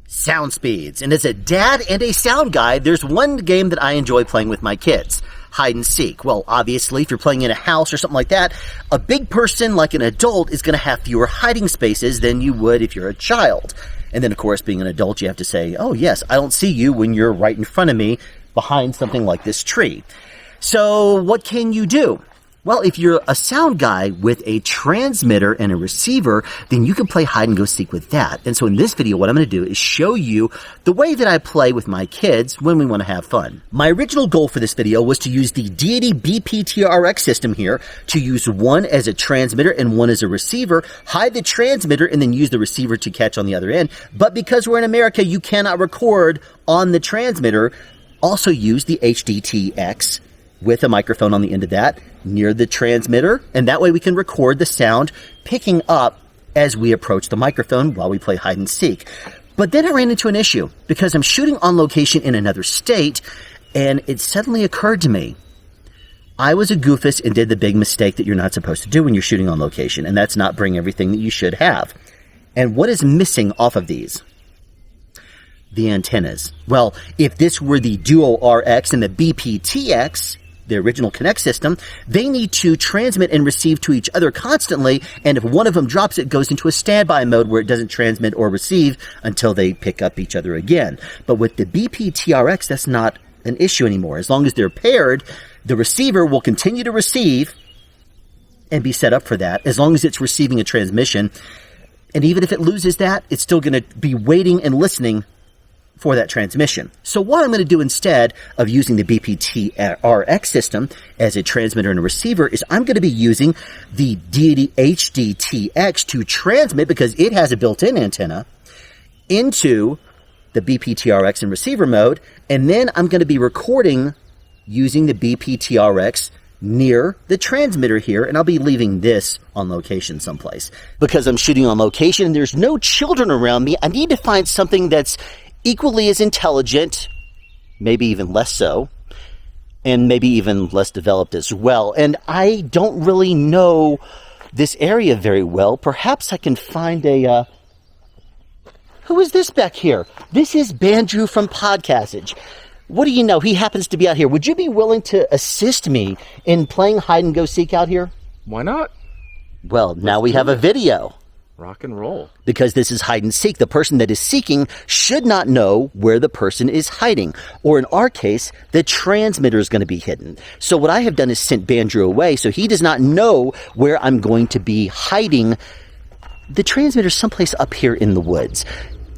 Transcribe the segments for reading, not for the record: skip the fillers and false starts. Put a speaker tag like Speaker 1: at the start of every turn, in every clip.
Speaker 1: Sound speeds. And as a dad and a sound guy, there's one game that I enjoy playing with my kids. Hide and seek. Well, obviously, if you're playing in a house or something like that, a big person like an adult is going to have fewer hiding spaces than you would if you're a child. And then, of course, being an adult, you have to say, oh, yes, I don't see you when you're right in front of me behind something like this tree. So what can you do? Well, if you're a sound guy with a transmitter and a receiver, then you can play hide and go seek with that. And so in this video, what I'm going to do is show you the way that I play with my kids when we want to have fun. My original goal for this video was to use the Deity BP-TRX system here, to use one as a transmitter and one as a receiver, hide the transmitter, and then use the receiver to catch on the other end. But because we're in America, you cannot record on the transmitter. Also use the HD-TX with a microphone on the end of that near the transmitter, and that way we can record the sound picking up as we approach the microphone while we play hide and seek. But then I ran into an issue because I'm shooting on location in another state, and it suddenly occurred to me I was a goofus and did the big mistake that you're not supposed to do when you're shooting on location, and that's not bring everything that you should have. And what is missing off of these? The antennas. Well, if this were the Duo RX and the BP-TX, the original Connect system, they need to transmit and receive to each other constantly, and if one of them drops, it goes into a standby mode where it doesn't transmit or receive until they pick up each other again. But with the BP-TRX, that's not an issue anymore. As long as they're paired, the receiver will continue to receive and be set up for that, as long as it's receiving a transmission. And even if it loses that, it's still going to be waiting and listening for that transmission. So what I'm going to do instead of using the BP-TRX system as a transmitter and a receiver is I'm going to be using the Deity HD-TX to transmit, because it has a built-in antenna, into the BP-TRX in receiver mode, and then I'm going to be recording using the BP-TRX near the transmitter here, and I'll be leaving this on location someplace. Because I'm shooting on location and there's no children around me, I need to find something that's equally as intelligent, maybe even less so, and maybe even less developed as well. And I don't really know this area very well. Perhaps I can find a... Who is this back here? This is Bandrew from Podcastage. What do you know? He happens to be out here. Would you be willing to assist me in playing hide and go seek out here?
Speaker 2: Why not?
Speaker 1: Well, now we have a video.
Speaker 2: Rock and roll.
Speaker 1: Because this is hide and seek. The person that is seeking should not know where the person is hiding. Or in our case, the transmitter is going to be hidden. So what I have done is sent Bandrew away, so he does not know where I'm going to be hiding the transmitter someplace up here in the woods.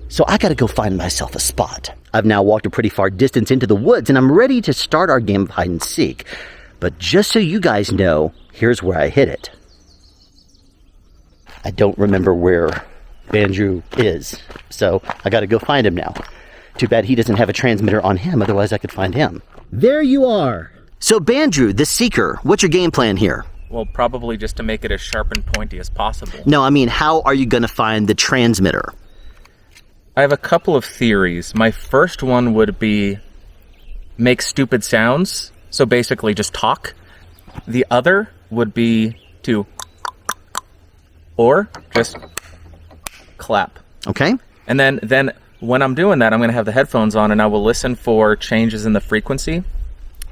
Speaker 1: So I got to go find myself a spot. I've now walked a pretty far distance into the woods, and I'm ready to start our game of hide and seek. But just so you guys know, here's where I hid it. I don't remember where Bandrew is, so I got to go find him now. Too bad he doesn't have a transmitter on him, otherwise I could find him. There you are! So Bandrew, the seeker, what's your game plan here?
Speaker 3: Well, probably just to make it as sharp and pointy as possible.
Speaker 1: No, I mean, how are you going to find the transmitter?
Speaker 3: I have a couple of theories. My first one would be make stupid sounds, so basically just talk. The other would be to... or just clap.
Speaker 1: Okay.
Speaker 3: And then when I'm doing that, I'm going to have the headphones on and I will listen for changes in the frequency.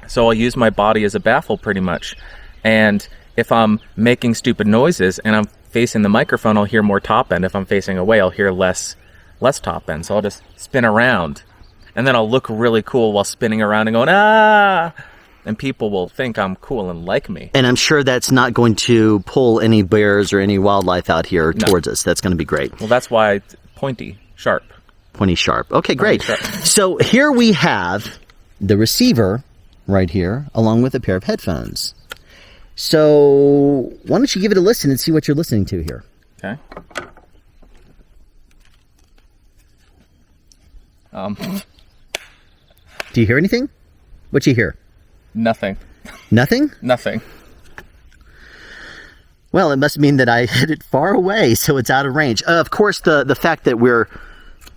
Speaker 3: So I'll use my body as a baffle pretty much. And if I'm making stupid noises and I'm facing the microphone, I'll hear more top end. If I'm facing away, I'll hear less top end. So I'll just spin around. And then I'll look really cool while spinning around and going, ah! And people will think I'm cool and like me. And I'm sure that's not going to pull any bears or any wildlife out here towards us. That's going to be great. Well, that's why it's pointy, sharp.
Speaker 1: Pointy, sharp. Okay, great.
Speaker 3: Sharp.
Speaker 1: So here we have the receiver right here, along with a pair of headphones. So why don't you give it a listen and see what you're listening to here.
Speaker 3: Okay.
Speaker 1: Do you hear anything? What you hear?
Speaker 3: Nothing.
Speaker 1: Nothing?
Speaker 3: Nothing.
Speaker 1: Well, it must mean that I hit it far away, so it's out of range. Of course, the fact that we're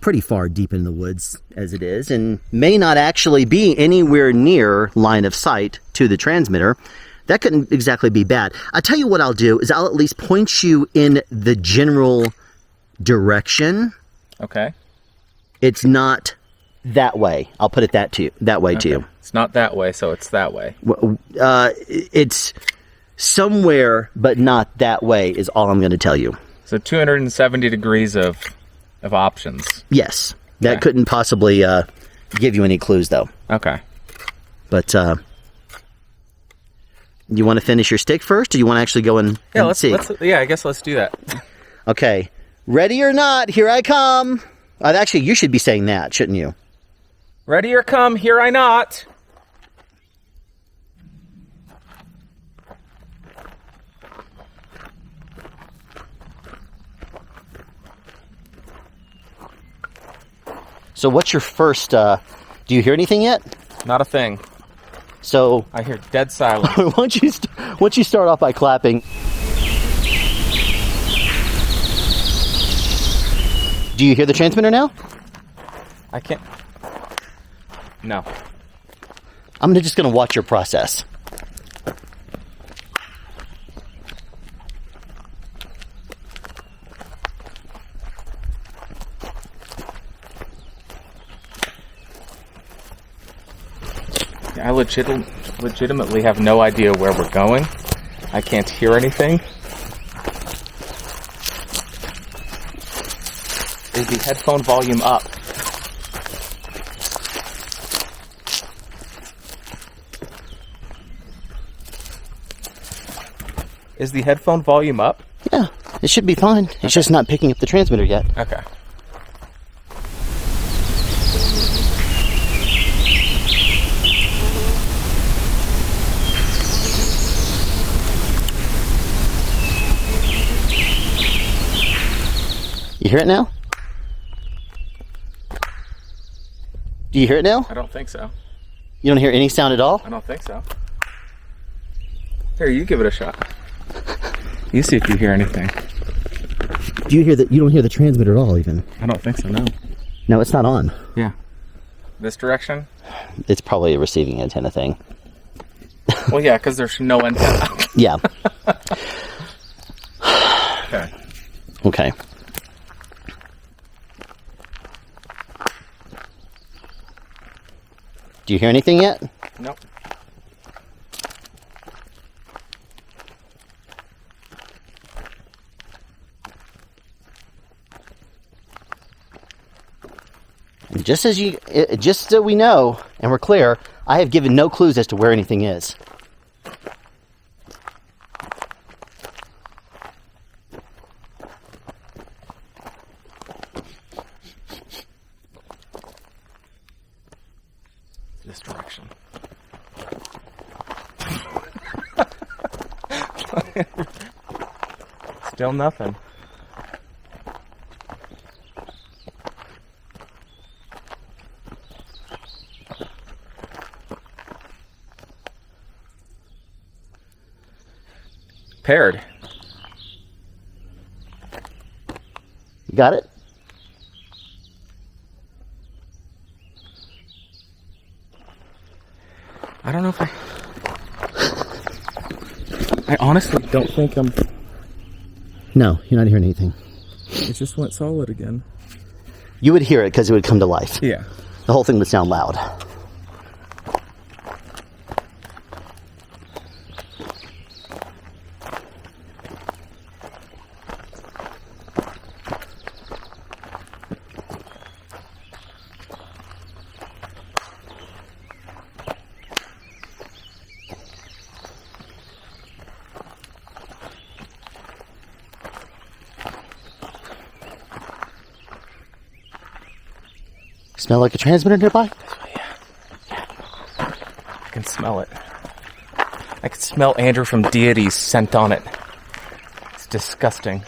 Speaker 1: pretty far deep in the woods as it is, and may not actually be anywhere near line of sight to the transmitter, that couldn't exactly be bad. I'll tell you what I'll do is I'll at least point you in the general direction.
Speaker 3: Okay.
Speaker 1: It's not that way. I'll put it that way to you.
Speaker 3: It's not that way, so it's that way.
Speaker 1: It's somewhere, but not that way is all I'm going to tell you.
Speaker 3: So 270 degrees of options.
Speaker 1: Yes. That
Speaker 3: Okay.
Speaker 1: couldn't possibly give you any clues, though.
Speaker 3: Okay.
Speaker 1: But you want to finish your stick first, or you want to actually go and see?
Speaker 3: I guess let's do that.
Speaker 1: Okay. Ready or not, here I come. Actually, you should be saying that, shouldn't you?
Speaker 3: Ready or come, here I not.
Speaker 1: So what's your first, do you hear anything yet?
Speaker 3: Not a thing.
Speaker 1: So
Speaker 3: I hear dead silence.
Speaker 1: why don't you start off by clapping? Do you hear the transmitter now?
Speaker 3: I can't. No.
Speaker 1: I'm just going to watch your process.
Speaker 3: I legitimately have no idea where we're going. I can't hear anything. Is the headphone volume up? Is the headphone volume up?
Speaker 1: Yeah, it should be fine. It's just not picking up the transmitter yet.
Speaker 3: Okay.
Speaker 1: You hear it now? Do you hear it now?
Speaker 3: I don't think so.
Speaker 1: You don't hear any sound at all?
Speaker 3: I don't think so. Here, you give it a shot. You see if you hear anything.
Speaker 1: Do you hear that? You don't hear the transmitter at all, even.
Speaker 3: I don't think so, no.
Speaker 1: No, it's not on.
Speaker 3: Yeah. This direction?
Speaker 1: It's probably a receiving antenna thing.
Speaker 3: Well, yeah, because there's no antenna.
Speaker 1: Yeah.
Speaker 3: Okay.
Speaker 1: Okay. Do you hear anything yet?
Speaker 3: Nope.
Speaker 1: Just so we know and we're clear, I have given no clues as to where anything is.
Speaker 3: This direction. Still nothing. Paired.
Speaker 1: You got it?
Speaker 3: I don't know if I honestly don't think I'm...
Speaker 1: No, you're not hearing anything.
Speaker 3: It just went solid again.
Speaker 1: You would hear it because it would come to life.
Speaker 3: Yeah.
Speaker 1: The whole thing would sound loud. Smell like a transmitter nearby?
Speaker 3: Yeah. I can smell it. I can smell Andrew from Deity's scent on it. It's disgusting.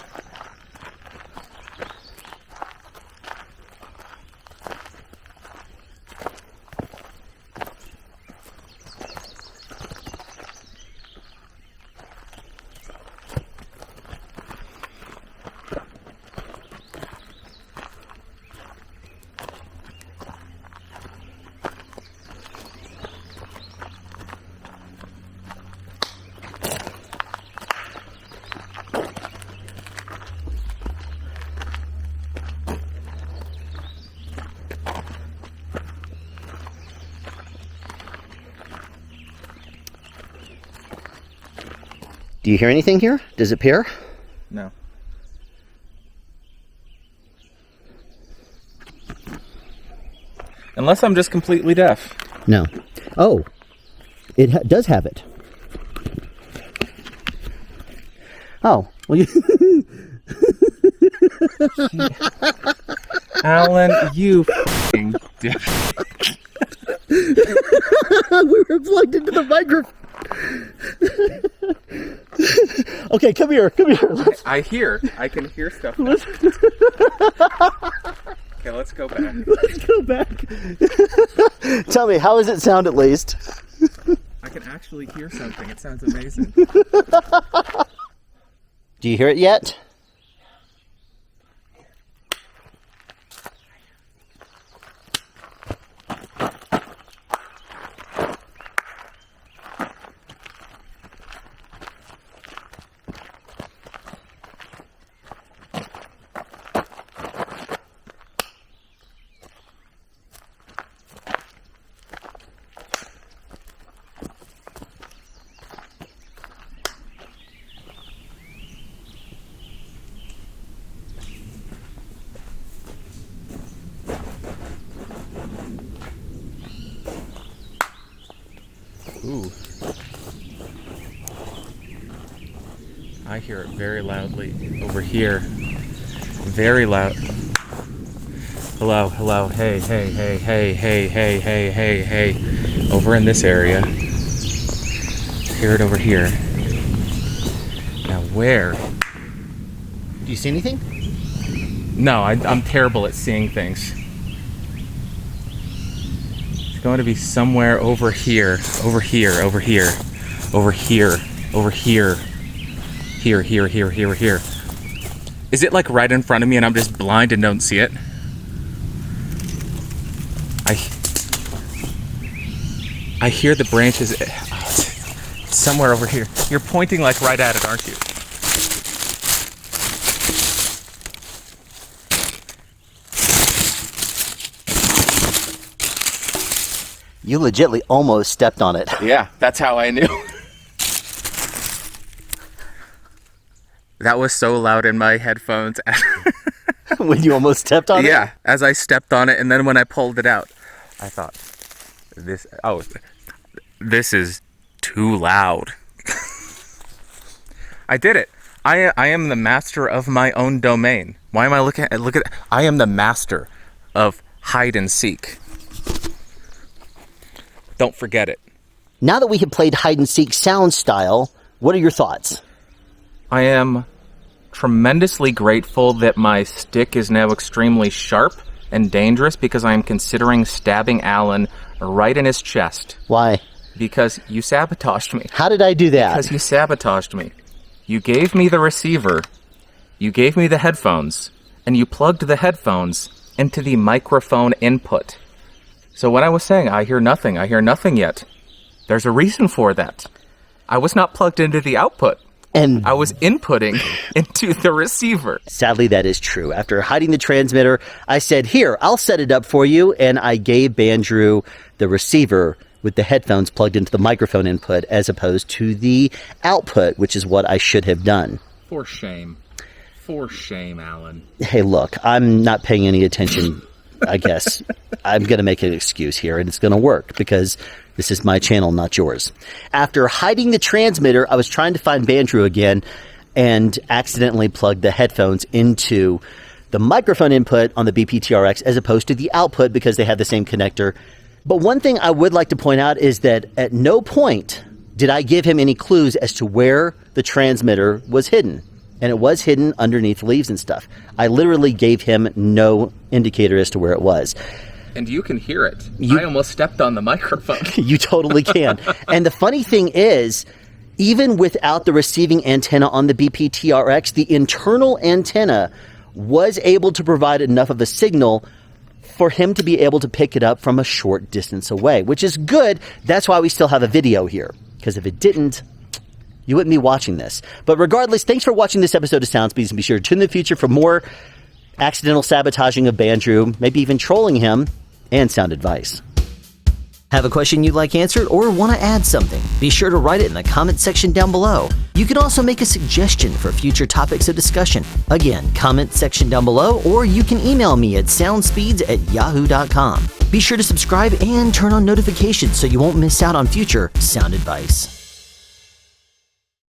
Speaker 1: Do you hear anything here? Does it appear?
Speaker 3: No. Unless I'm just completely deaf.
Speaker 1: No. Oh, it does have it. Oh, well, you...
Speaker 3: Alan, you f***ing dick.
Speaker 1: We were plugged into the microphone. Okay, come here.
Speaker 3: I can hear stuff. Okay, let's go back.
Speaker 1: Tell me, how does it sound at least?
Speaker 3: I can actually hear something. It sounds amazing.
Speaker 1: Do you hear it yet?
Speaker 3: Ooh. I hear it very loudly over here. Very loud. Hello, hey. Over in this area. Hear it over here. Now where?
Speaker 1: Do you see anything?
Speaker 3: No, I'm terrible at seeing things. It's going to be somewhere over here. Here. Is it like right in front of me and I'm just blind and don't see it? I hear the branches. It's somewhere over here. You're pointing like right at it, aren't you?
Speaker 1: You legitimately almost stepped on it.
Speaker 3: Yeah, that's how I knew. That was so loud in my headphones.
Speaker 1: When you almost stepped on it?
Speaker 3: Yeah, as I stepped on it, and then when I pulled it out, I thought, this is too loud. I did it. I am the master of my own domain. Why am I looking at I am the master of hide and seek. Don't forget it.
Speaker 1: Now that we have played hide and seek sound style, what are your thoughts?
Speaker 3: I am tremendously grateful that my stick is now extremely sharp and dangerous because I am considering stabbing Alan right in his chest.
Speaker 1: Why?
Speaker 3: Because you sabotaged me.
Speaker 1: How did I do that?
Speaker 3: Because you sabotaged me. You gave me the receiver, you gave me the headphones, and you plugged the headphones into the microphone input. So when I was saying, I hear nothing yet, there's a reason for that. I was not plugged into the output.
Speaker 1: And
Speaker 3: I was inputting into the receiver.
Speaker 1: Sadly, that is true. After hiding the transmitter, I said, here, I'll set it up for you. And I gave Bandrew the receiver with the headphones plugged into the microphone input as opposed to the output, which is what I should have done.
Speaker 3: For shame. For shame, Alan.
Speaker 1: Hey, look, I'm not paying any attention, I guess. I'm going to make an excuse here, and it's going to work because this is my channel, not yours. After hiding the transmitter, I was trying to find Bandrew again and accidentally plugged the headphones into the microphone input on the BP-TRX as opposed to the output because they have the same connector. But one thing I would like to point out is that at no point did I give him any clues as to where the transmitter was hidden. And it was hidden underneath leaves and stuff. I literally gave him no indicator as to where it was.
Speaker 3: And you can hear it. I almost stepped on the microphone.
Speaker 1: You totally can. And the funny thing is, even without the receiving antenna on the BP-TRX, the internal antenna was able to provide enough of a signal for him to be able to pick it up from a short distance away, which is good. That's why we still have a video here. Because if it didn't, you wouldn't be watching this. But regardless, thanks for watching this episode of Soundspeeds, and be sure to tune in the future for more accidental sabotaging of Bandrew, maybe even trolling him, and sound advice. Have a question you'd like answered or want to add something? Be sure to write it in the comment section down below. You can also make a suggestion for future topics of discussion. Again, comment section down below, or you can email me at soundspeeds@yahoo.com. Be sure to subscribe and turn on notifications so you won't miss out on future sound advice.